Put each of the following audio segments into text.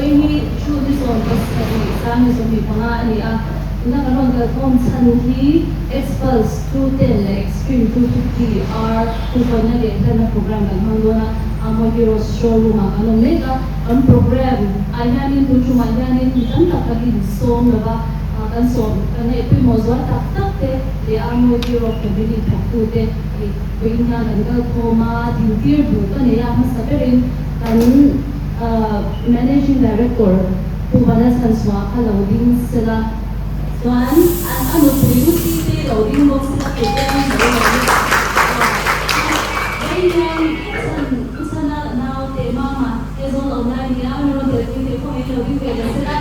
Ini shoot this on this exam is only panga nakaroon ka kung sanuhi expulse 210 extreme 250 R 2.9 na program kan hangona amo hero showroom ang nega ang program ayanin tu cuma ayanin tan takali som laba kan som kan ito mo zwa tak te de amo hero kabili takute pinya ngal koma dintir bu kan ya masaberin kan managing director Pubana Sanswa Kalawing sila Tuan, ano po yung sisi, loading mo sila po ganyan, isa na tema ma, keso online niya, ano rin hindi po may loading pwede sila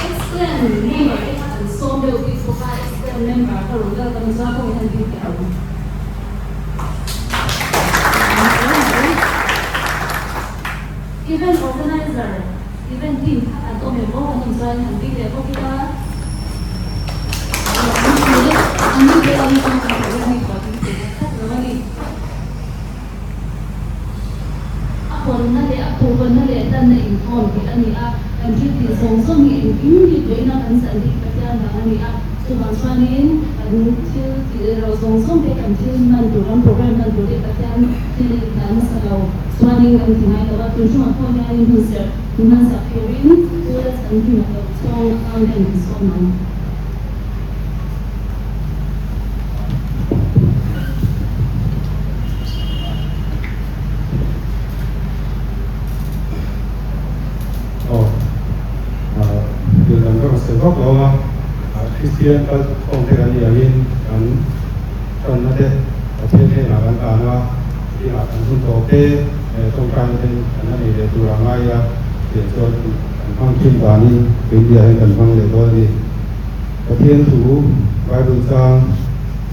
extend member, so may ulit po ka extend member, karuga, kami sa po may hindi ka event organizer, event team, atau memang orang Israel nanti dia kok kita ini dia lagi sama ini kok ini aku nanti dan inform kita ni dan kita song ni ini dia nak ansari kerja dengan ni cuma suanin nanti kita song dia kan nanti program nanti dia kerja jadi kan kalau suanin kan tinggal kalau tu cuma kau yang user Nasa Korean, sudah sampai nak song online song. Dalam konsep apa? Kristian kat orang yang kan ada apa nak kanที่อาจจะคุณโตเต้ตรงกลางเป็นอันนั้นเองตัวรางายเดี๋ยวตัวฟังขึ้นตอนนี้เป็นเดียให้กันฟังเลยตัวนี้ประเทศถูไว้บนจ้าง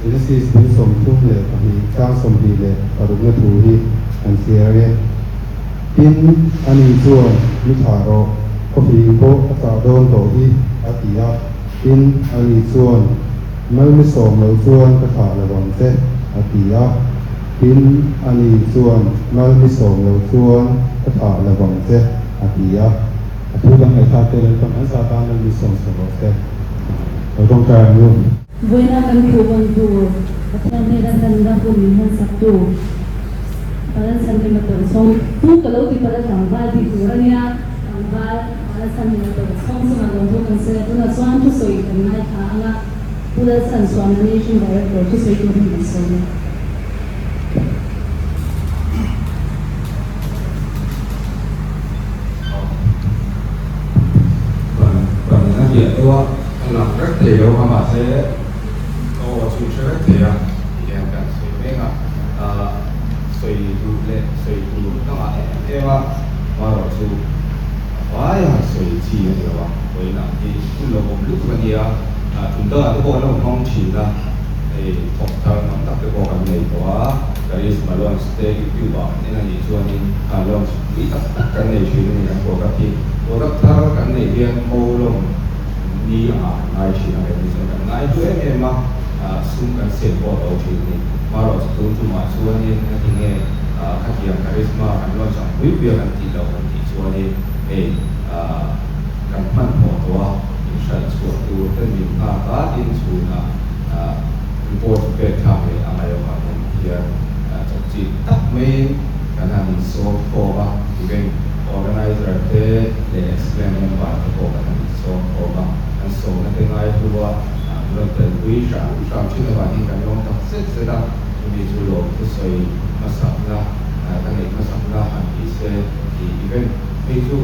อินซีสินสมทุกเลยมีจ้างสมดีเลยกระดูกเนื้อถูที่อันเสียเลยอินอันนี้ส่วนมิถารอก็มีโบกระโดนโตที่อาติยาอินอันนี้ส่วนไม่ส่งเราส่วนกระถาระวังเส้นอาติยาอินอันนี้ส่วนไม่ส่งเราส่วนกระถาระวังเส้นอาติยาผู้กำกับการเตือนคำนั้นซาตานมันมีส่งสมรสเราต้องการรู้ Buena kan kubantu, atau medan pun minhan satu. Pada sampai macam song, tu kalau di pada tambah di orangnya tambah pada sampai macam song sama orang kan saya tu nak suan tu soi kan naik thang pada sampai suan managing director tu soi tu ni soi. Hiện tôi làm rất nhiều mà sẽ có chủ trương rất nhiều hiện cả suy nghĩ mà suy tu các bạn em mà rồi chủ phải là suy chi nhiều à với là thì cũng là một lúc mà nhiều chúng ta cái bộ nó không chỉ là thì học thằng nó tập cái bộ cái này quá cái mà luôn stay cái bảo nên là gì cho nên luôn ý tập cái này chuyện này là bộ các cái này riêng mô luôn đi ngay chỉ là cái gì cả ngay chỗ em mà xung quanh xe bộ đầu chuyện này mà rồi chúng tôi mà xua nên cái nghe các hiện charisma anh lo trong quý việc anh chỉ đầu anh chỉ xua nên để căn bản của tôi những sản xuất từ tên mình đã in xuống report về tham về anh ấy mà thì trong chỉ tắt mấy cái này số của ba thì organizer để explain những bài của cái này số của ba so na tengai huwa ron ten wi sham chin ba ni kan long tak set se da ni zu lo tu soi masak na kan ni masak na han ki se di event pe zu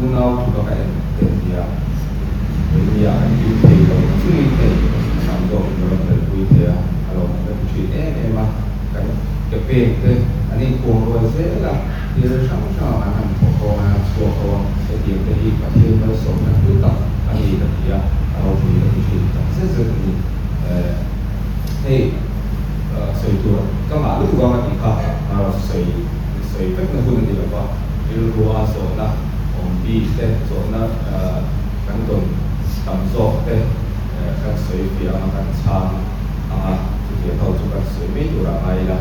unau tu ka en ten dia ki pe lo tu ni pe sam do ron ten wi dia alo na chi ma kan ke pe te ani ko ro se la ti ra sham an ko na so ko se di te hi ka ti na so na tu ta anh ấy là gì á, họ chủ yếu là cái chuyện rất rất nhiều, xây tour, các bạn lúc qua thì khác, xây cách nó cũng như là vậy, như qua số na, đi xe số na, căn tuần tầm số thế, các xây phía các sang, thì họ chụp các xây mấy tour là hay là,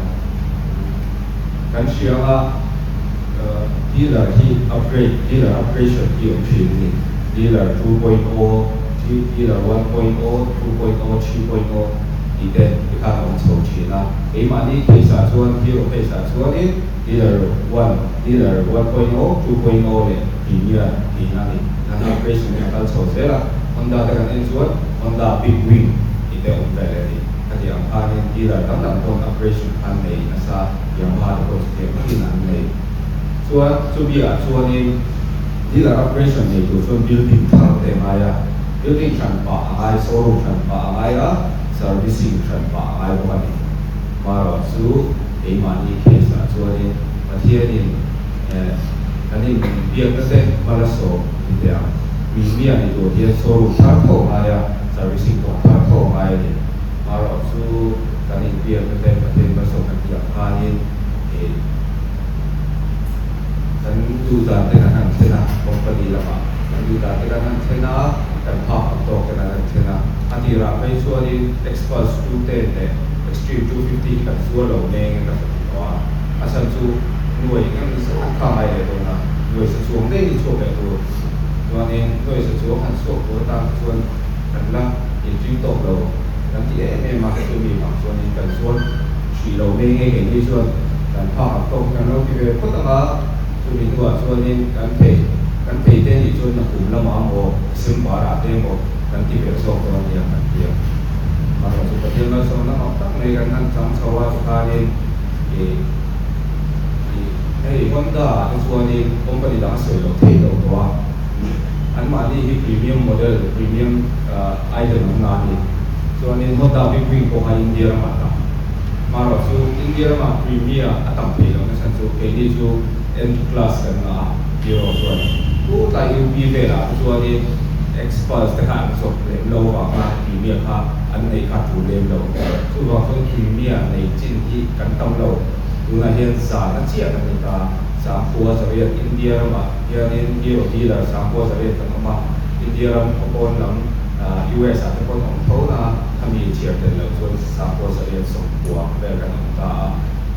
các xe dealer ที่ upgrade dealer upgradation ที่อยู่ที่นี่ dealer 2.0ที่ dealer 1.0 2.0 3.0ที่เด็กที่ข้าของโซชีนะไอ้มานี่ที่สาส่วนที่เราไปสาส่วนนี้ dealer 1 dealer 1.0 2.0เลยที่เนี่ยที่นั่นนี่นั่น upgradation เนี่ยเราโซเซล่ะ Honda แต่กันเองส่วน Honda Big Wing ที่เด็กอุ่นใจเลยนี่ถ้าที่อังคารนี่ dealer ตั้งแต่ต้น upgradation พันเลยนะซะยังพาทุกคนเที่ยวที่นั่นเลยส่วนสุบีอ่ะส่วนนี้ dealer operation นี่คือส่วน building ทั้งเต็มอะไร building ชั้นป่าอะไร showroom ชั้นป่าอะไรservicing ชั้นป่าอะไรพวกนี้มาเราสู้ไอ้มันนี่เคสส่วนนี้ประเทศนี้อันนี้มันเบียดกันเส้นมาละโซ่ที่เดียวมีเมียในตัวที่ showroom ทั้งทั่วไปservicing ทั้งทั่วไปมาเราสู้กันนี้เบียดกันเส้นประเทศมาส่งกันที่อย่างพาณิชย์ฉันดูตามที่นั่นเช่นนะผมก็ดีละมั้งฉันดูตามที่นั่นเช่นนะแต่ภาพตัวกันนั่นเช่นนะอันที่เราไปส่วนนี้ expert student เนี่ย extreme 250กับส่วนเราเองกับตัวอาจารย์จูหน่วยงั้นสักข้างไหนเลยตัวนะหน่วยสัดส่วนได้ที่ช่วยแบบตัวนี้หน่วยสัดส่วนหันส่วนตัวตามส่วนกันละยิ่งจิ้มตกเราดังที่มาจะมีบางส่วนนี้กันส่วนชีเราเองเห็นที่ส่วนการภาพตรงกันเราที่เป็นก็ต้องมาส่วนนี้ตัวส่วนนี้การเพย์เต้นอีกส่วนนักกลุ่มละมั่งโมซึ่งบาราเต้นโมการที่เป็นส่วนตัวนี้กันเดียวมาเราสุดท้ายเราส่งน้ำออกตั้งในการนั้นจำสวัสดิ์การนี้ให้คนด่าส่วนนี้ผมก็ได้ด่าสวยเราเท่เราตัวอันมาที่พรีเมียมโมเดลพรีเมียมไอเทมของงานนี้ส่วนนี้เขาด่าวิ่งวิ่งของอินเดียมาตั้งมาเราสู้อินเดียมาพรีเมียมตั้งเพลย์เราเนี่ยฉันสู้เพลย์นี้สู้N class กันนะเดียวส่วนผู้ตายอยู่ปีเวลาส่วนนี้ expert แต่การสอบเรียนเราว่ามาพรีเมียร์ค่ะอันในขาดทุนเรียนเราคือว่าคนพรีเมียร์ในจินที่กันต้องเราดูในเรียนสารนักเชี่ยวกันนี่ก็สามปัวสเวียตอินเดียมาเรียนเดียวที่เราสามปัวสเวียตกันมาอินเดียเราพบกันหลังUS อาจจะคนของเขานะถ้ามีเชียร์เดินเราส่วนสามปัวสเวียตสองปัวแบ่งกันต่าง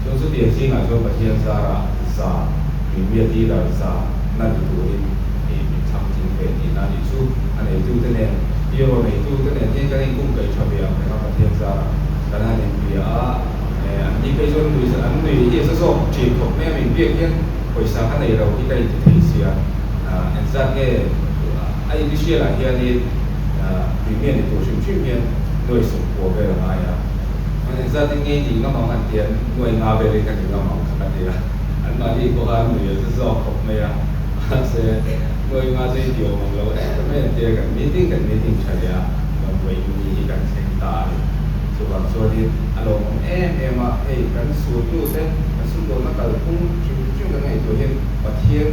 ส่วนสุดท้ายสิ่งอ่ะส่วนประเทศสหรัฐสหเมียที่เราสานั่นอยู่ที่ทำจริงเป็นที่นั่นอยู่สู้อันนี้ตู้ตัวเนี่ยที่เราในตู้ตัวเนี่ยที่จะให้กุ้งเกยชอบเบียร์นะครับประเทศสหรัฐการนั่นเองเบียร์อันนี้ไปส่วนดูอันนี้ที่จะส่งจีบผมเนี่ยเป็นเบียร์เนี่ยไปสั่งอันไหนเราที่ได้ที่ที่เสียอันสั่งเนี่ยไอ้ที่เชื่ออะไรที่อันนี้พรีเมียร์ในตัวชื่อเมียร์โดยสมบูรณ์ไปหรือไม่อันสั่งที่งี้ดีก็มองกันเดียนหน่วยงานไปเลยกันอยู่เรามองกันเดียอันมาที่ก็การหน่วยจะสอบผมเนี่ยเสียหน่วยงานจะเดียวมองเราไม่เดียวกันมีติ้งเฉลี่ยมันไปมีกันเซ็นตาส่วนส่วนที่อารมณ์มาให้กันสูตรยูเซ่กันสูตรโดนนักการพุ่งชื่อกันไงตัวเห็นประเทศ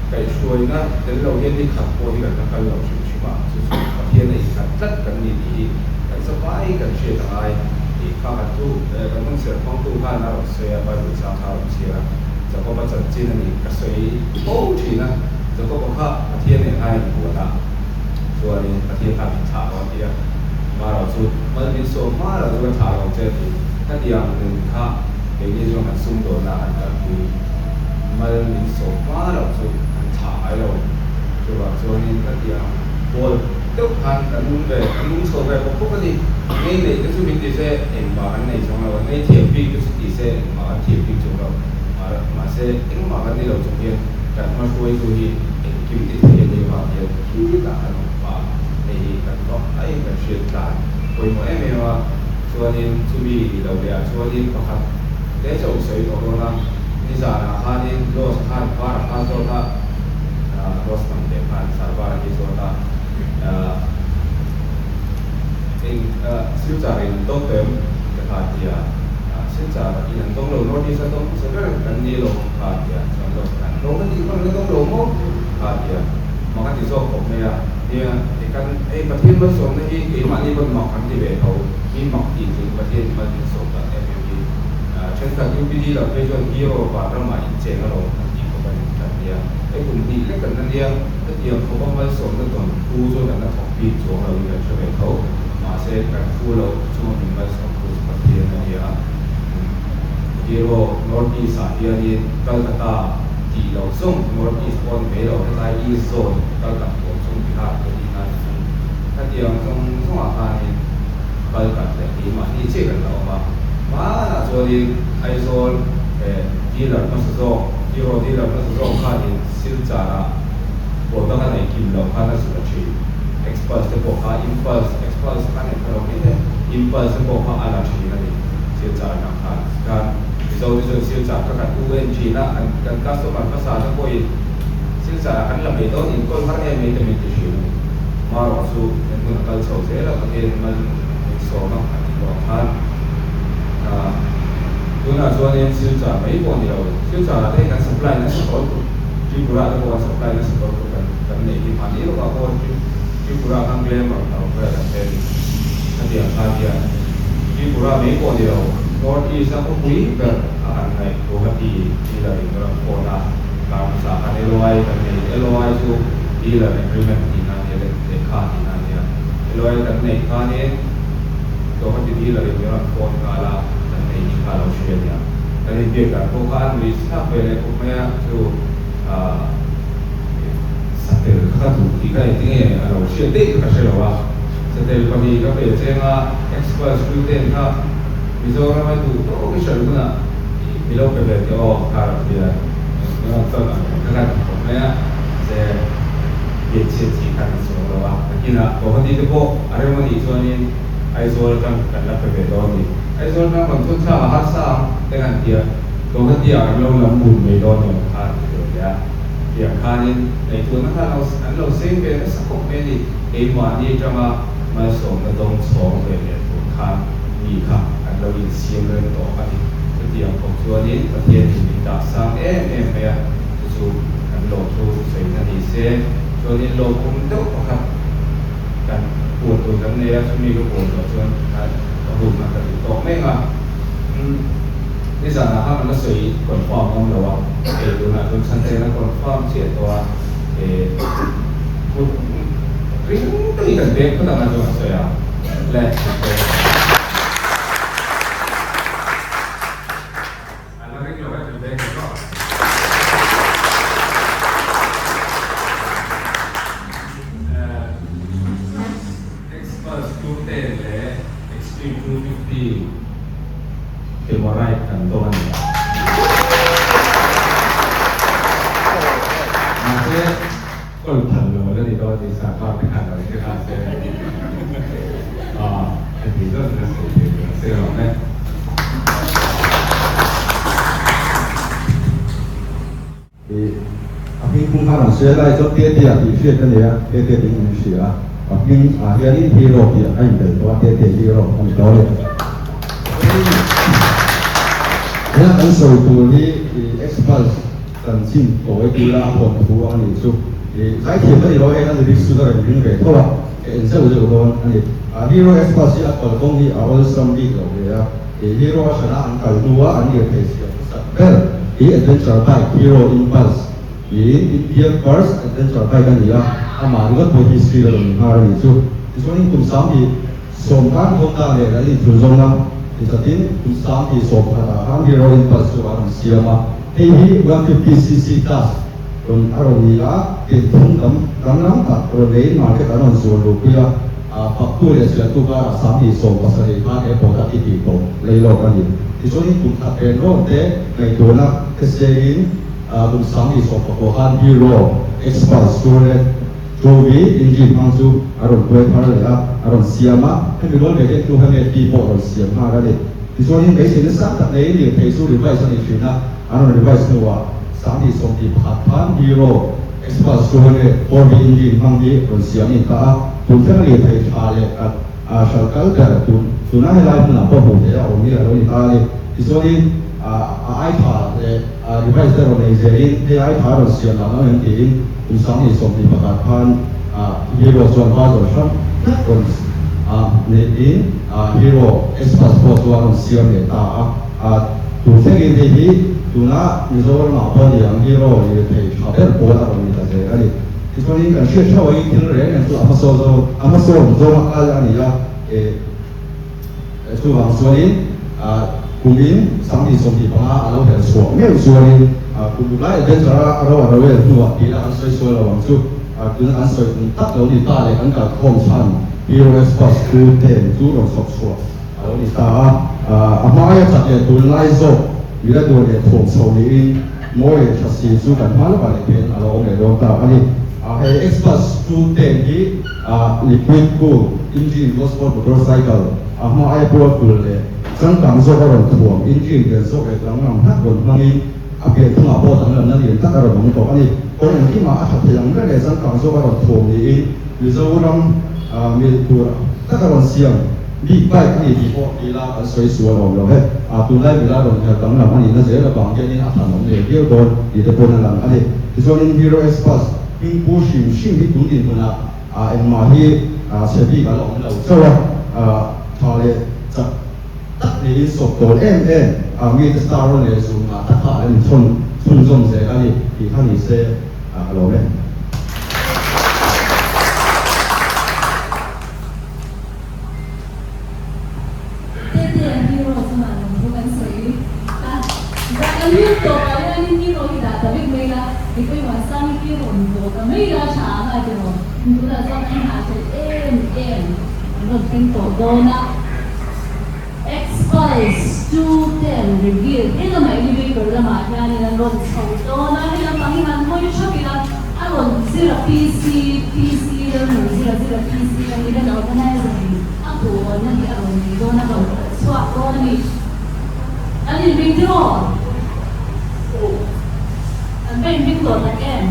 ไก่ช่วยนะแต่เราเห็นที่ขับโพที่กันนักการเราชื่อว่าสุดประเทศในขัดจัดกันดีกันสบายกันเชื่อทายที่ข้ากันตู้กันต้องเสียของตู้ข้านะเราเสียไปหรือสาขาเสียจะพบว่าจัดจีนนี่กระสวยโอ้ทีนะจะพบว่าประเทศเนี่ยให้หัวตาส่วนนี้ประเทศทางชาติเดียวมาเราสุดมันเป็นโซมาเราจะชาเราเจอที่ถ้าเดียวหนึ่งค่ะเดี๋ยวนี้จะมันซุ่มโดนนะคือมันเป็นโซมาเราสุดชาเราส่วนนี้ถ้าเดียวบอลทุกท่านกันมุ่งไปโซไปพวกนี้ไม่เลยก็สุดที่เซ่เอ็มบ้านในช่วงเราในเทียบปีก็สุดที่เซ่มาเทียบปีช่วงเรามาเซ่เอ็งมากันนี่เราจงเรียนแต่มาช่วยดูที่เอ็งคิดที่เรียนดีกว่าเรียนคิดต่างกันว่าในกันก็ไอ้กันเชื่อกันคุยหมดเอ็มว่าช่วงนี้ช่วงนี้เราเรียนช่วงนี้ก็ครับเดี๋ยวจะอุตส่าห์ตัวเรานิสานะฮานี่โลสฮานฟาร์ฮาโซตาโลสมันเด็กฮานซาบาร์ที่โซตาเอ็งสื่อสารต้องเติมกับฮาที่สื่อสารที่นั่นต้องลงโน้ตที่ต้องสำหรับกันนี่ลงฮาที่สำหรับกันลงนั่นที่มันต้องลงมั้งฮาที่มากันที่โซ่ผมเนี่ยกันประเทศผสมในที่มันนี่เป็นหมอกกันที่เบลเขามีหมอกที่ถึงประเทศมันผสมกันเอ็มพีเช่นกับยูพีดีเราไปจนที่เราว่าเราหมายเจนเราที่เขาเป็นกันเนี่ยไอ้กลุ่มที่เล็กกันนั่นเนี่ยก็เดียวเขาก็ผสมกันตอนคู่ส่วนกันนะของปีช่วงเราเนี่ยช่วยเขามาเซตกันคู่เราช่วงนี้ผสมคู่ประเทศนั่นเนี่ยที่เราโน้ตที่สายที่กัลกัตตาที่地老松 North East 关北老在 East Zone 到港国中比他的地方，他地方中华看呢，到港的地嘛，你这个老嘛，那昨天还说地了那时候，地了那时候看你现在啦，我当然金了看那是个去 ，Expulse 的国家 Impulse 看你看到没得 ，Impulse 的国家阿拉去那里现在那看。So siêu giả các bạn UNG na kan kaso man pasada ko siêu giả kan la beto in ko har ne me te shi maro su en kun kal so se la ke man so ma kan lo han tuna so ne siêu giả mấy ko ni lo siêu giả la kan supply na support ji pura ko supply na support kan ne ki mani lo ko ji pura kan gle ma ko ra te na dia ka dia ji pura mấy ko ni lo North East aku pui akan naik dua di dalam orang kota kalau misalkan LOI dan LOI itu di dalam agreement di nanti dekat di nanti LOI dan dekat ni dua di dalam orang kota lah dan ini kalau siapa dari dia kan bukan bisa boleh punya tu satu satu tiga ini kalau siapa itu kasih lawa setelah kami kami cuma expert student kan Mizoram itu bisa guna bilau PBTO karena dia memang tahu kan pokoknya saya biasa kan semua lah. Kena bahwa di depo ada mana isonin isolkan karena PBTO ni. Isolkan maksud saya bahasa dengan dia bahwa dia kalau lambun medon yang kan ya dia kanin itu nak kalau sehingga sekok ni emani cuma masuk ke dalam song PBTO kan ni kanเรายินเสียงเรื่องต่อไปที่อย่างของส่วนนี้ประเทศที่มีตาสร้างไปสู่การโหลดสู่เสียงทันทีเสียส่วนนี้โหลดผมต้องครับการปวดตัวกันเนี่ยช่วงนี้ก็ปวดตัวส่วนการรูปมันกระดิกต่อไม่มาที่สาระมันก็สวยก่อนความของเราดูนะจนชั้นเต้นก่อนความเสียตัวพูดริ้งตีกันเด็กก็ต้องมาจนสวยและเป็นว่าไรกันตัวนี้มาเช่ก็ทันเลยก็ดีตัวดีสาขาเป็นอะไรที่อาเซียนเป็นที่ต้นกระแสเสียหรอเนี่ยพี่คุณพาหลังเสียได้จดเตี้ยเตี้ยที่เสียกันเนี่ยเตี้ยเตี้ยที่มันเสียพี่เฮียนี่ฮีโร่ที่ไอ้เป็นตัวเตี้ยเตี้ยฮีโร่ของเราเลยเนี่ยอันสุดตัวนี้Expulse กันสิ้นตัวไอ้กีฬาผมตัวอันนี้สุดใช้เทียมกันอีกร้อยนั่นคือสุดเลยยิ่งเกิดเท่าไหร่เอ็นเซอร์จะโดนอันนี้Hero Expulse ที่อัปเดตที่เอาไว้สำหรับดีกว่าเลยHero ชนะอันกันตัวอันนี้เป็นสิ่งที่Adventure Bike Hero Impulse Indian First Adventure Bike กันนี่มาดูตัว history เราหาอะไรสุดที่ส่วนนี้คุณสามีสมการของการเนี่ยนี่ถูกต้องนะที่จะทิ้งคุณสามีสมการทาง Hero Impulse ตัวนั้นเสียมา150cc ตัสตรงอารมณ์นี้ละเป็นทุ่งกำลังตัดตัวเลี้ยงมาแค่ตอนนั้นส่วนลูกพี่ปักตู้เนี่ยเสียตัวก็สามีสมกับสถิติมาปกติที่ตรงเลยโลกันนี่ที่ส่วนนี้คุณขับเป็นรถเต้ในตัวนักเกษตรคุณสามีสมกับตัว Hero Expulse ตัวเนี่ยตัวนี้อินจินฟังซูอารมณ์เวทพาร์เลยอารมณ์เสียมาให้มีรถเด็กตัวให้ตีโปอารมณ์เสียมาแล้วเนี่ยที่ส่วนนี้ไม่ใช่ในสังกัดในนี่เพย์ซูหรือไม่ใช่ในฟินะอารมณ์หรือไม่ใช่ว่าสามีสมที่ผ่าน Hero Expulse ตัวเนี่ยตัวนี้อินจินฟังที่อารมณ์เสียนี่ก็ตัวที่เรียนเพย์ชาเลยชาคัลกันตัวนั้นให้ไล่มันหนักพอหูเดียวองค์นี้เราเนี่ยอะไรที่ส่วนนี้ไอ้ผ่าเนี่ยหรือไม่ใช่เราในเจริญที่ไอ้ผ่าเราเสียหลังแล้วอย่างที่คุณสามีสมที่ประกาศผ่านHero ส่วนผ่านส่วนชั้นคนนี่Hero Expulse ตัวเราเสียเนี่ยตัวเส้นที่ตัวนั้นมีส่วนมาพอดีอย่าง Hero เนี่ยเพย์ชาเป็นโบราณเราเนี่ยแต่เอะไรที่ส่วนนี้กันเชื่อชาวอีกทีนึงเลยเนี่ยตัวอามาโซตัวมาอะไรนี่ละตัวบางส่วนนี้คุณสามีสมที่ผ่านเราเห็นส่วนไม่ส่วนนี้ cùng lại đến cho ở đây nuột thì là ăn xoay là bằng chút cứ ăn xoay tắt đầu đi ta để ăn cả không chăn POS pass cứ tiền chú đồng sọc sủa đầu đi ta mai chặt để tụi lại rồi vì đã đuổi để thủng sầu đi mỗi chặt xì chú cần hóa là để tiền ở ông để đâu ta anh đi hay express chú tiền đi liquid cool engine gosport motorcycle mai buat cool để chẳng cảm giác ở thủng engine để số để lắng ngầm hát còn mang đi agen tu ngapa tang lam nan yen tak ara bang ko ani ko en ki ma a that yang ga le sang kang zo ga thom ni mi zo ram mi tu tak ara siam bi bai ani di ko ila a soi suwa lo he tu lai bila ron ka tang lam ani na je la bang ke ni a than long le dio don di te pon lam ani zo in hero express in pu shim shim bi tu din na en ma hi se bi ga lo lo so tha le cha tắt đi sụp đổ emมีแต่ star เนี่ยสูงมาตัดขาเลยชนเสียอันนี้ที่ท่านนี่เสียเราเนี่ยที่เราสมัครลงกันสวยแต่เรื่องตัวอะไรนี่ที่เราที่ด่าแต่ไม่ละที่ไปว่าสร้างที่เราตัวแต่ไม่ละช้าอะไรจะบอกดูแต่สร้างให้หาตัวเราเป็นตัวโดนะstudent review itu mai ni beri berlama yani dan ron sauto na ni ang panginan mo yung siya kila alon sila PC dan sila PC yang ni dan organizer ni ako na ni alon ni do na ron swak do na ni ani video ang ben video na ken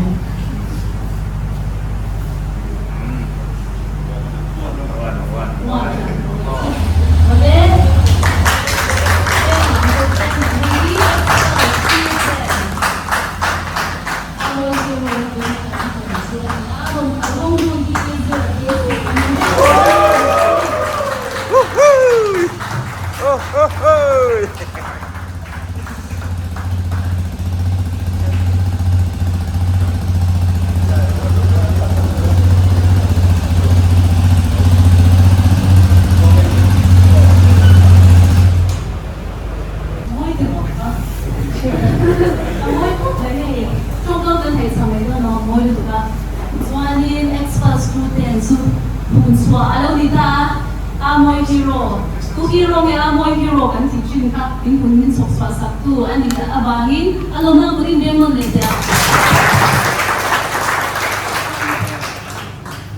amoy hero kan si Jun ka tin kun min sok swa saktu ani ka abangin alona burin demon le ja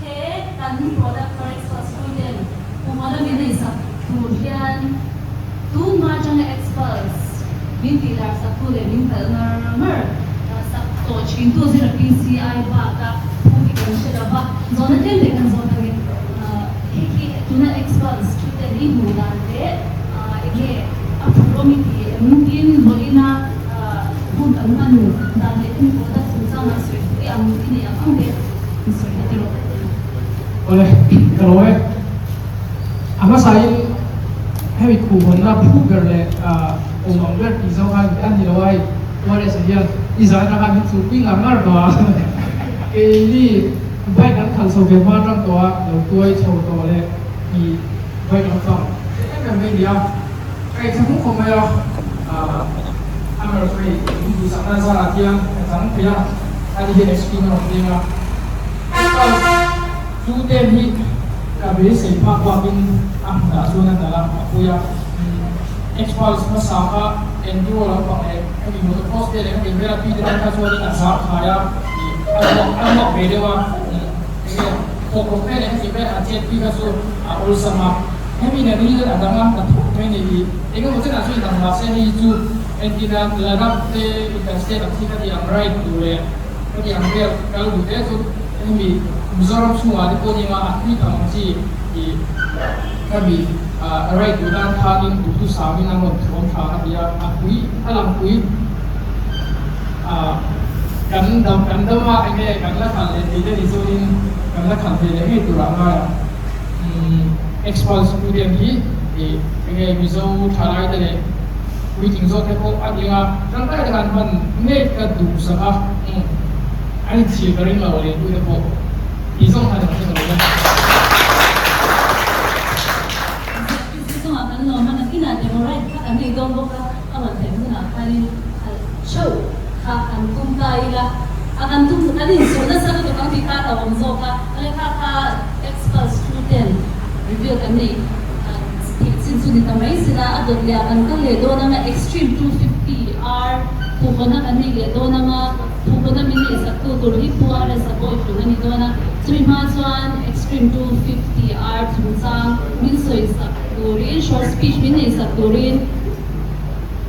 he kan product for express student umada min sa tulian tu ma jang experts min pilar saktu le min pelmer sakto chin tu zira PCI ba ka puni kan shira ba zona den de kan zona ni tuna experts ibu nanti, ini apromiti mungkin bolehna pun aman dan itu produk susah masuk yang ini yang ambil misalnya itu. Oleh kalau apa saya heavy kuban na pugar le umang ber pisau kan di lawai wala saja izan nak itu ping amar doa ini baik kan kalau sebagai macam doa doa itu doa le di baik langsung. Kan media, kayak semua komel, Amerika itu sana sana tiang, sana tiang, tadi dia eksperimen orang dia. Kalau sudah ni, kami sepak wabin dah sudah dalam aku ya ekspor masalah enduro lah pakai, kami motor cross dia, kami berapi dengan kasuari asal kaya, anak berewa, ini pokoknya kami berajet kasu awal sama. Kami ni ada dalam bentuk ini. Ingat macam apa sih dalam bahasa itu entina dalam investasi kita yang right dulu ya. Jadi yang biar kalau bukan itu kami besar semua di poni mah aktif kami di kami right dulu dan kami itu sami nama tuan kami dia akui alam akui kan mah ini kan lah kan ini di sini kan lah kan ini itu ramai expose student hi e mizo thalai dele meeting zo te ko adinga rangkai dengan man net ka du sa ani chi garing la wale tu te ko izong ha de ko le itu akan no mana kina demo right ka ami dong boka awan te muna kali show ha an tum tai la akan tum ani so na sa to kang tika ta wang zo ka ale ka expert student review kan ni sin su ni tamai sila adon ya kan ka le do na extreme 250 r tu ko na kan ni le do na tu ko na mini sa tu tur hi pu ara sa boy tu ni do na 3 months one extreme 250 r tu sang min so isa turin short speech min isa turin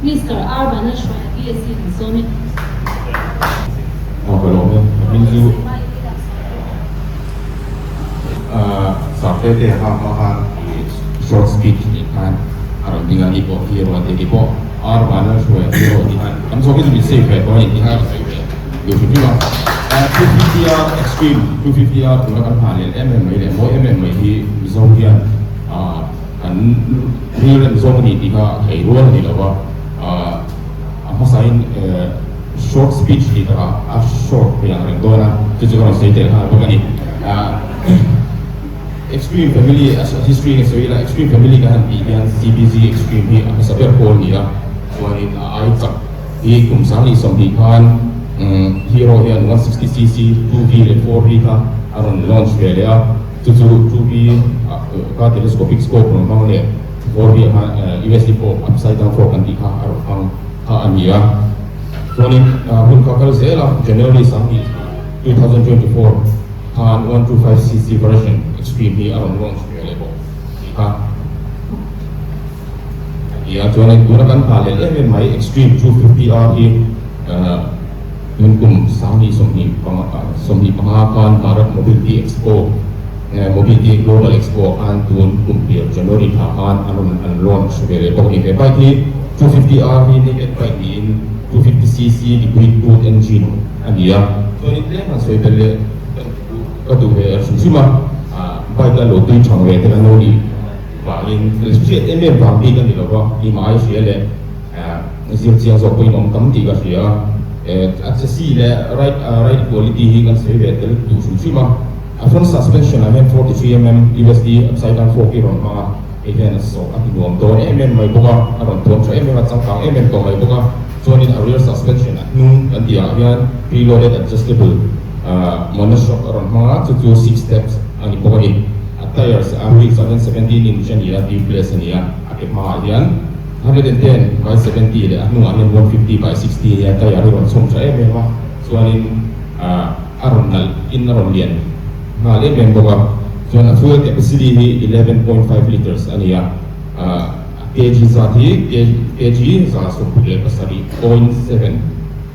Mr. Arban Ashwa ESC Zone. Kalau minggu sampai deh hal-hal short speech ni kan orang tinggal di bawah hero nanti di bawah Arban Ashwa hero di kan. Kami soalnya lebih safe ya, kalau ini kan yo juga. 250R extreme, 250R menggunakan panel MMA le, mau MMA di Zohian, kan real zone ni tiga hero ni lah. Masain short speech di tengah short yang rendona itu juga saya terang begini extreme family history ni saya extreme family kan yang CBZ extreme ni apa sahaja pun dia soalnya aitak di kumsali sambikan hero yang 160cc 2V dan 4V kan aron launch dia tujuh 2V ka telescopic scope memang dia 4V USD 4 upside down 4 kan dikah aron Ania. So ni hun kakal zela January sami 2024 kan 125cc version extreme ni around launch available. Ya, so ni gunakan panel MMA extreme 250R ni kum sami somni pengakuan Bharat Mobility Expo Mobility Global Expo kan kum January kan around launch available ni baik ni 250R ni baik ni 250cc liquid cooled engine dia. So ini lah saya beli kedua semua baik lah lotu cang wet dengan nori. Bahagian spesial MM bangki kan di bawah 5 IC le. Siang so koi nom tam tiga sia. Aksesi le right quality kan saya wet tu semua. Front suspension I 43mm USD upside down 4 kg mah. Even so at nuam to MM mai boka aron tuam sa MM at sangkang MM to mai boka so in a rear suspension at nung antia yan preloaded adjustable monoshock aron mga to 6 steps ani boka ni at tires average 717 inch niya deep place niya akit mga yan 110 by 70 le at nung anin 150 by 60 niya tire aron som sa MM so anin aron nal in aron lian na MM boka. So fuel capacity ni 11.5 liters aniya. kg sati kg sa supaya pasari 0.7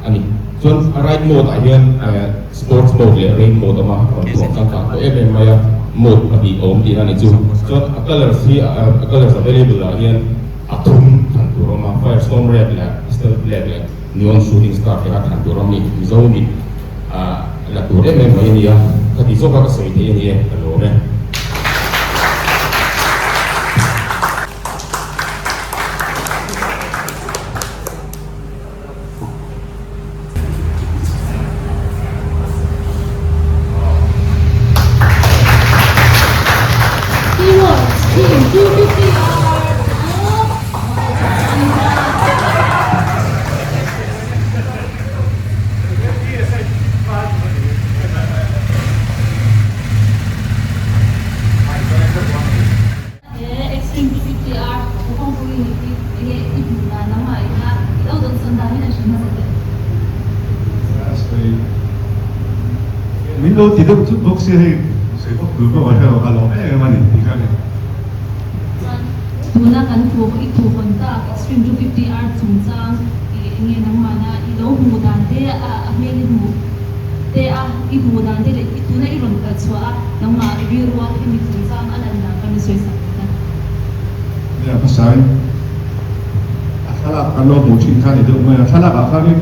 ani. So ride mode ayan sports mode le rain mode ama kan ka to maya mode abi di na ni so colors available ayan atom kan roma firestorm red la stealth red la neon shooting star kan romi zoni la tore maya ni ya kati so ka so ite ni hello ne. Minlo tidak cukup sih, saya kok lupa ada kalau mana ni kan? Gunakan itu kontak extreme 250R sungsang ingin nama ilo mudan te ahli mu te ibu mudan te itu na iron katswa nama biruwa ini sungsang alam na kami suisa. Ya pasal, asal kalau mungkin kan itu mana asal apa ni?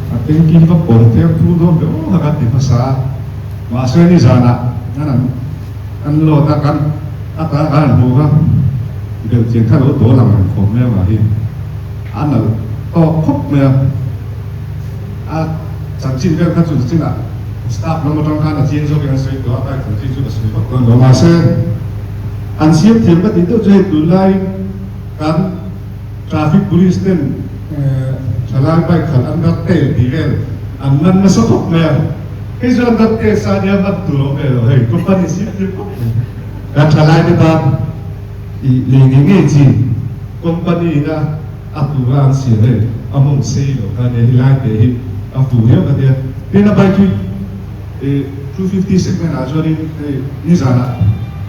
Ating kita kontak tu dong, oh agak di pasar, masa ni sana, kan lo takkan kan bukan. Điều kiện thay đổi tổ làm của mẹ mà hiện anh là to khóc mẹ sản sinh cái các chủ chính là staff nó mà trong khăn là chiến số cái sự đó tại sản sinh chủ là sự phát còn đó mà sẽ anh siết thêm các tín hiệu chơi từ lai cán traffic police tên Kalai pai khal an dak te ti vel an nan na so khop me cái giờ đặt cái sao đi bắt tụi nó rồi company ship đi đặt lại đi ta liền nghe gì company na áp dụng làm gì đấy ông xây rồi cái này lại để áp dụng nhiều cái đấy thế là bài chuyện 250 segment à cho nên như thế nào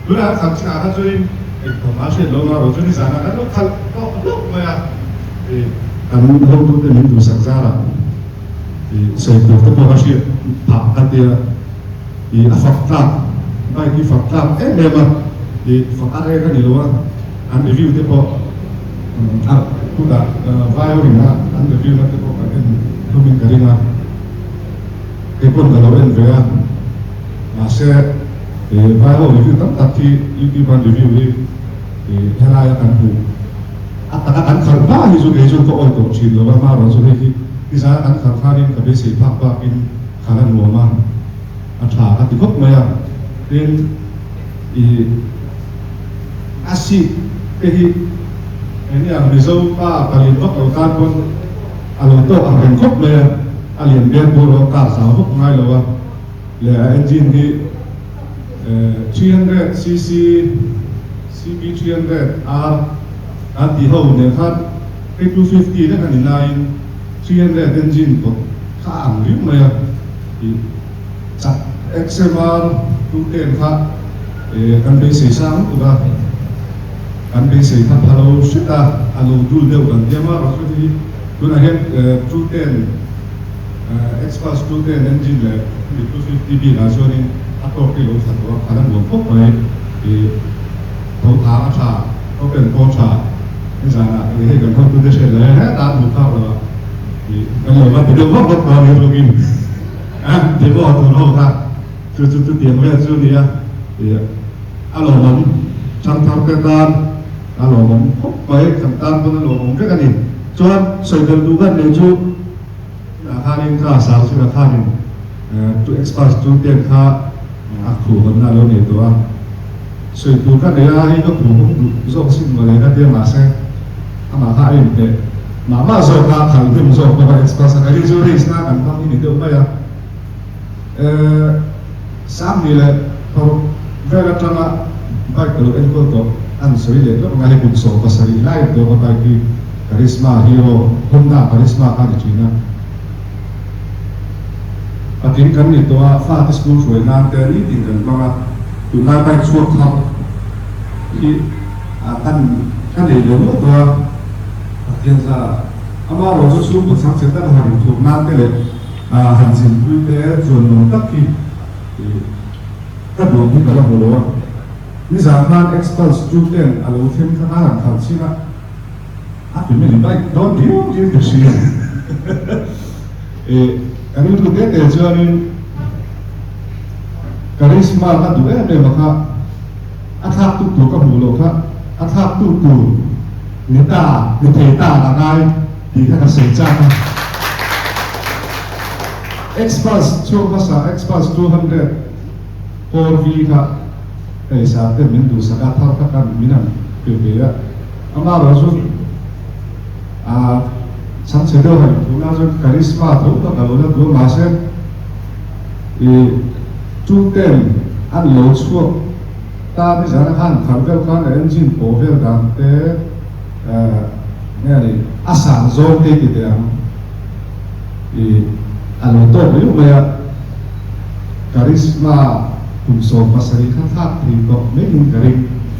lúc nào thằng cha nó cho nên còn mà sẽ lâu rồi cho nên thế nào nó khăn có lúc mà anh muốn hôn tôi thì mình đủ sẵn sàng là xây dựng cái bao nhiêu tháp cái đấy phát triển bài cái phát triển em mà phát triển cái gì đó anh review cái bao cũng đã vài hôm nay anh review cái bao cái thông tin cái này cái con cái đó em về mà sẽ vài hôm review tất cả thì YouTube anh review thì hay là anh cũng anh khẩn quá thì chúng cái chúng có ổn tổ chức rồi mà rồi chúng thì giá anh khẩn khá nên cái bế sĩ phát ba pin khá là nhiều mà anh trả cái tiền gốc mà nên acid cái ini yang dizopa kali tok kan pun alo to ang ben kop le alien ben buro ka sa hok ngai lo le engine hi 300 cc cb 300 r anti ho ne khat 250 na kan line 300 engine ko kha ang ri ma chak xmr 210 kha kan be se sang tu ba kan be se kha phalo sita alo dul deu kan yama ro thì tu na hen 210 express 210 engine le 250 bi la so ni ato ki lo sa to kha lan lo pok mai thâu thá cha cóเป็นโปรชานี่จ้านะนี่กันเขาตัวเด็กเลยฮะตามบุคคลเรากันเลยว่าเดี๋ยวว่าตอนนี้เรากินเดี๋ยวว่าตัวเราครับจุดเตรียมไว้จุดนี้อารมณ์ช่างทำกันอารมณ์พบไปทำตามคนอารมณ์ด้วยกันนี่จนใส่เดินดูกันในจุดราคาหนึ่งค่าสาวชื่อราคาหนึ่งจุดเอ็กซ์พาร์จุดเตียนค่าอักขูคนน่าเราเนี่ยตัว所以ดูกันเลยไอ้ก็ถูกส่งสิ่งมาเลยนะเดี๋ยวมาเสร็จถ้ามาหาเองเด็กมาส่งการขันที่มันส่งไปเอ็กซ์พรสกันที่จูริสนะกันตั้งที่นี่เดี๋ยวไปสามนี่แหละพอเวลาทำไปตัวเอ็นก็ตัวอันสวยเลยแล้วงานบุกส่งภาษาอีไล่ตัวไปที่คาริสมาฮีโร่หุ่นหน้าคาริสมากันจริงนะปฏิกันนี่ตัวฟ้าที่สกุลสวยงามแต่นี่ติดกันมาอยู่ในไปช่วงทำที่ท่านเดี๋ยวรู้ตัวเทียนซาอามาเราจะสู้กับสังเกตได้หันถูกน้ำได้เลยหันสิ่งที่เป็นส่วนหนึ่งตักที่กระโดดที่กระโดดหัวนี่สามารถ expose จุดเด่นอะไรที่มันข้างหลังขันชินะเป็นไม่ได้โดนเดียวที่จะเสียอันนี้จุดเด่นเดี๋ยวจะนี่karisma kan tu maka athap tu ka mulo ka athap tu nita niteta la ngai di ka sencha express chu ka 200 4v ka sa te min du sa ka thar ka kan minan pe ya ama ro su san se do ha tu na jo karisma tu ka lo na tu ma se chú tên anh lỗ chuộc ta bây giờ là khăn vel khăn là engine bổ vel đàn tế nghe này sản dồn tế cái đấy thì anh lỗ tốt nếu mà charisma cùng số pasari khát khát thì có mấy người cái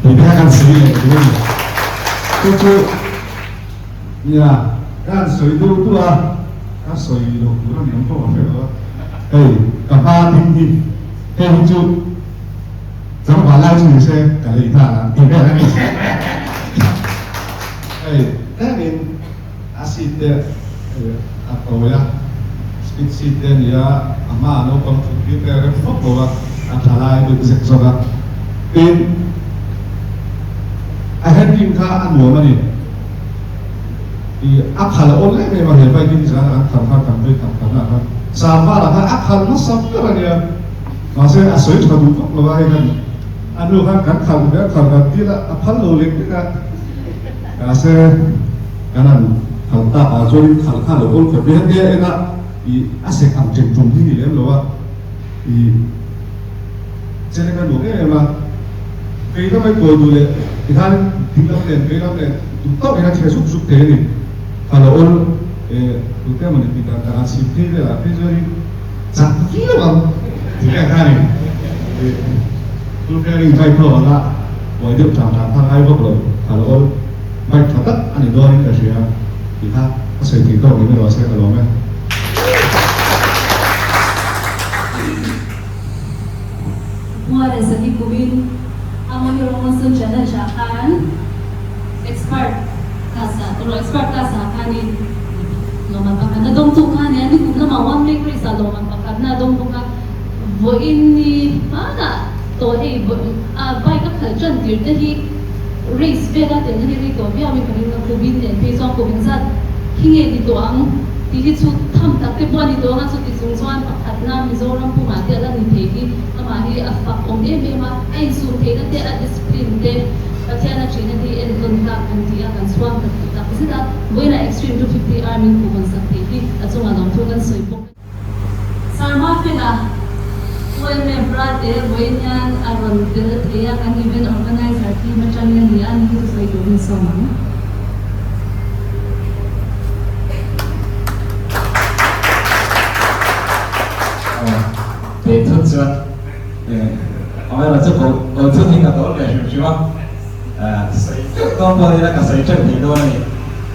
thì cái anh xử lý cái này tôi chưa nhà anh xử lý đâu tôi anh xử lý đâu tôi niệm phật phải đó cả ba thiên theo chú giống bà lai chú xem cả lý thả thì cái này cái này acid atau ya speed ya ama no computer cái phốt của anh thả lại được dịch rồi đó tin anh hết phim khá ăn mua mà đi thì áp khá là ổn đấy mà hiện bây giờ anh thầm là sao mà là áp khá nó sắp cái này masih asal cuma duduk lawai kan, anu kan kalau dia tidak apa lo lek kita, asal kanan thằng ta cho nên thằng khác là con phải biết thế ấy là thì sẽ cảm trình trùng thì em lo thì cho nên cái đồ cái mà cái nó phải coi đủ lệ thì hắn tính lắm lên tụi tao cái nó sẽ giúp thế này thằng là ôn tụi cái mình thì ta xin thế là cái gì chẳng gì mà thì cái này tụi cái này phải thở là ngoài được chẳng thằng ai bốc rồi thằng là ôn mày thật tất anh ấy đôi cái gì thì ha có sự thì câu cái đó sẽ có lắm ấy Muara sa hikubin ang mga sunod na siya kan expert kasa tulo expert kasa kanin loman pakan na dong tukan yan kung na mawan may krisa loman pakan na dong tukan voin ni mana to hey bai ka khalchan dir te hi race vela te ni ri to bia mi kanin na kubin ne pe song kubin zat hinge di to ang ti hi chu tham tak te boni to nga chu ti sung chuan pakhat na mizoram pu ma te la ni the hi ama hi a fak om de me ma ai su the na te a discipline te pathiana china ti en don ka an ti a kan swam ta sida boina extreme 250 army ku ban sak hi a chunga dong thu kan soi pok sarma fela when me brate boinyan aron te thea kan event organizer ti ma changen ni an hi soi do ni so ma để thức chưa ông ấy là chắc có thức thì cả tốt để hiểu chưa con tôi là cả sấy chân thì đôi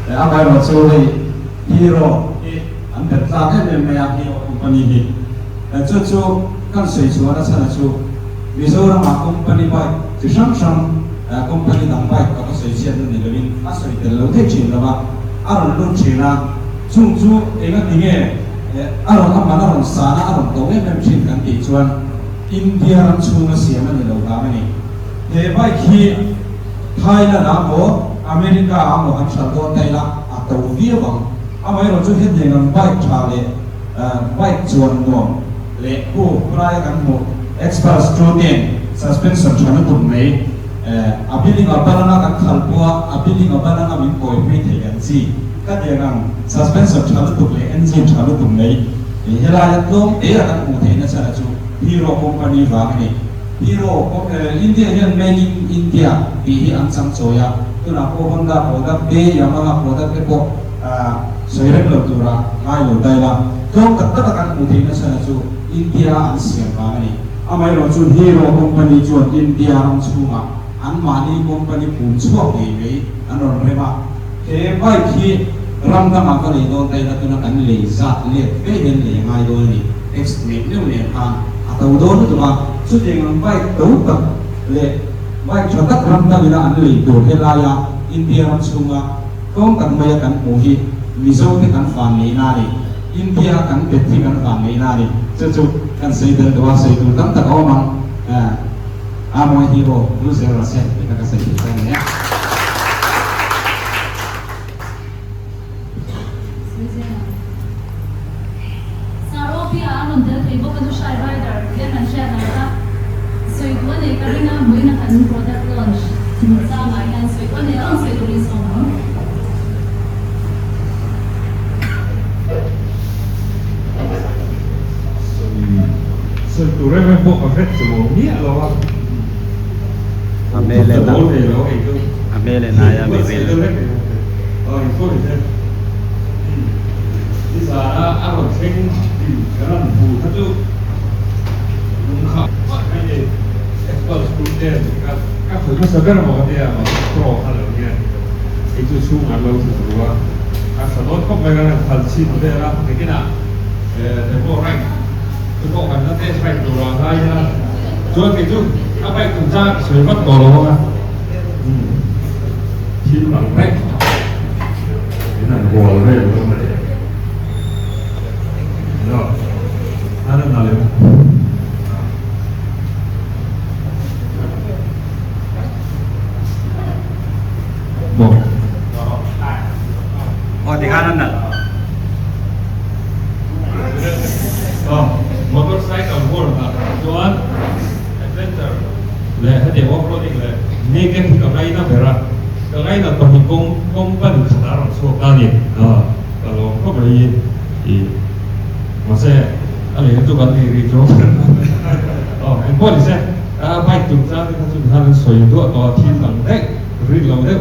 để ông ấy là chú thì hero anh thật ra cái này mày hero company thì chú con sấy chú nó sẽ là chú ví dụ là mà company bay thì sáng company đóng bay có sấy tiền thì được in sấy tiền lâu thế chuyện là mà anh luôn chuyện là chung chú cái gì nghe aron amma aron sana aron to em chin kan ti chuan India ram chunga siam ani lo ka mani he bai khi Thailand amo America amo han sa do tai la a to via bang amai ro chu het ngam bai tha le bai chuan no le pu prai kan mo expert student suspension chana tum mai abiling abalana kan khalpua abiling abalana min koi pe thei kan chi các địa ngành suspension trả lời tục lệ engine trả lời tục này thì hiện nay lúc ấy là các cụ thể nó sẽ là chú Hero company và cái này Hero India hiện made in India thì hiện anh sang rồi à tức là cô Honda product B Yamaha product cái bộ sợi rep lập tu ra ngay ở đây là không tất cả các cụ thể nó sẽ là chú India anh xem và cái này amai rồi chú Hero company chú India anh chú mà anh Mani company cũng chú học gì vậy anh rồi đấy mà thế vậy khi ram ta mà có lý do đây là tôi nói cảnh lì sát liệt về đến lì ngay đôi này extreme nếu liền hàng tàu đôi nữa tụi mà xuất hiện làm vậy đấu tập lệ vậy cho tất ram ta là anh lì đồ thế là ya India ram sunga không cần bây giờ cảnh mù hi vì sao cái cảnh phản mỹ na đi India cảnh biệt thì cảnh phản mỹ na đi cho chú cảnh xây dựng đồ xây dựng tất cả ông mang moi hero lu sẽ là xem cái xây dựng cái này product launch sama yan so ito nila ang sa turismo so tu reme po ka fet so ni alo Amele na ya mebel. Oh, info ni. Di sana aron sing di kanan bu satu. Lungkap. Ini expert student các thứ nó sẽ rất là một cái mà pro hay là nghe cái chú chú ăn lâu rồi đó các sản phẩm không phải là phần chi nó đây là cái nào để bộ ranh cái bộ phần nó sẽ phải đồ ra hay là cho cái chú các bạn cùng ra sửa mất đồ luôn á chi bằng ranh cái này hồ đây luôn mà rồi ăn là liệu Di kanan na. Motorcycle world Joan adventure le hade off-roading le negative ka rai na bera ngay là toàn công văn khả năng số ca niệm kalau có bởi thì mà sẽ anh ấy cho bạn đi cho anh có thì sẽ bài chúng ta thì chúng ta nên soi đua to thiên bằng đấy rồi lòng đấy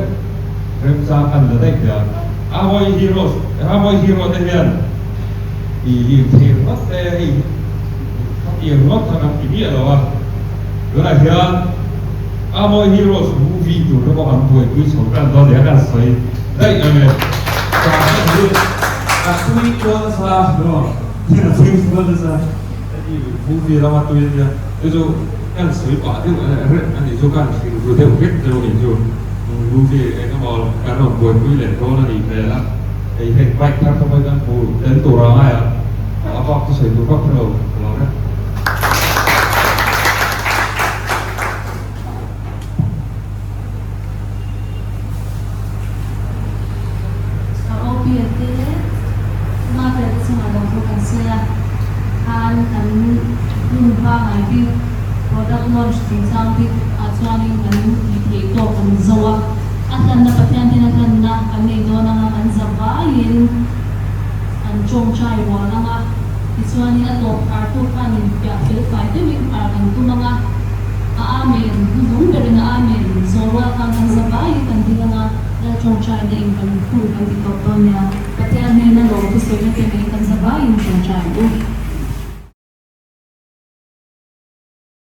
rồi ra ăn được đấy thì avoid hero đấy liền thì mất đấy thì mất thằng kia rồi rồi là hiện avoid heroes movie chủ nó có ăn tuổi quý sốกันđó đểกันsoi đấy anh ấy tuy cho sa nó thì là phim nó là cái movie đó mà tôi là ví dụ kan soi quả thì anh ấy cho kan phim rồi theo biết rồi hình dung movie nó bảo cái nó buồn quý lên đó là gì về là cái hình bạch thằng không phải kan phụ đến tuổi đó ai à apa tuh saya lupa kalau kan product launch tingsang di acuani kan itu kan zawa akan dapat yang tinakan na kami do na ang zabayin ang chongchai wala nga isuani ato karto kanin pia filify demi ang tu mga aamin nung pero na amin zawa kan ang zabayin kan di nga na chongchai na impan full kan di ko niya pati ang na lo gusto niya kami kan zabayin chongchai